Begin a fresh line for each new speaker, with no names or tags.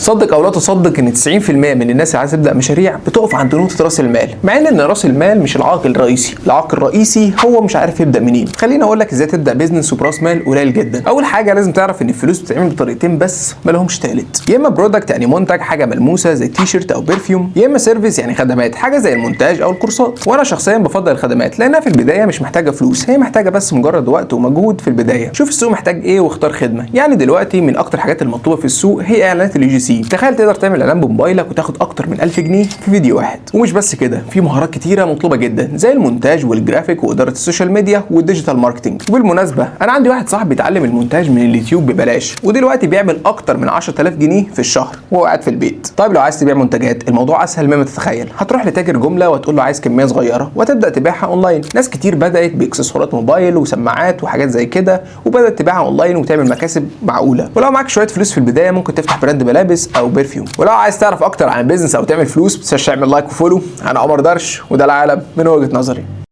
صدق او لا تصدق ان 90% من الناس اللي عايزه تبدا مشاريع بتقف عند نقطه راس المال، مع ان راس المال مش العائق الرئيسي. العائق الرئيسي هو مش عارف يبدا منين. خليني اقول لك ازاي تبدا بيزنس وبراس مال قليل جدا. اول حاجه لازم تعرف ان الفلوس بتتعمل بطريقتين بس ما لهمش ثالث، يا اما برودكت يعني منتج حاجه ملموسه زي تي شيرت او برفيوم، يا اما سيرفيس يعني خدمات حاجه زي المونتاج او الكورسات. وانا شخصيا بفضل الخدمات لانها في البدايه مش محتاجه فلوس، هي محتاجه بس مجرد وقت ومجهود في البدايه. شوف السوق محتاج ايه واختار خدمه. يعني دلوقتي من اكتر الحاجات المطلوبه في السوق هي اعلانات اليو جي سي. تخيل تقدر تعمل اعلان بموبايلك وتاخد اكتر من 1000 جنيه في فيديو واحد. ومش بس كده، في مهارات كتيره مطلوبه جدا زي المونتاج والجرافيك واداره السوشيال ميديا والديجيتال ماركتنج. وبالمناسبه انا عندي واحد صاحبي بيتعلم المونتاج من اليوتيوب ببلاش، ودلوقتي بيعمل اكتر من 10000 جنيه في الشهر وهو قاعد في البيت. طيب لو عايز تبيع منتجات الموضوع اسهل مما تتخيل. هتروح لتاجر جمله وتقول له عايز كميه صغيره وتبدا تبيعها اونلاين. ناس كتير بدات باكسسوارات موبايل وسماعات وحاجات زي كده وبدات تبيعها اونلاين وتعمل مكاسب معقوله. ولو معاك شويه فلوس في البدايه ممكن تفتح براند ملابس او برفيوم. ولو عايز تعرف اكتر عن البيزنس او تعمل فلوس بتنساش تعمل لايك وفولو. انا عمر درش وده العالم من وجهة نظري.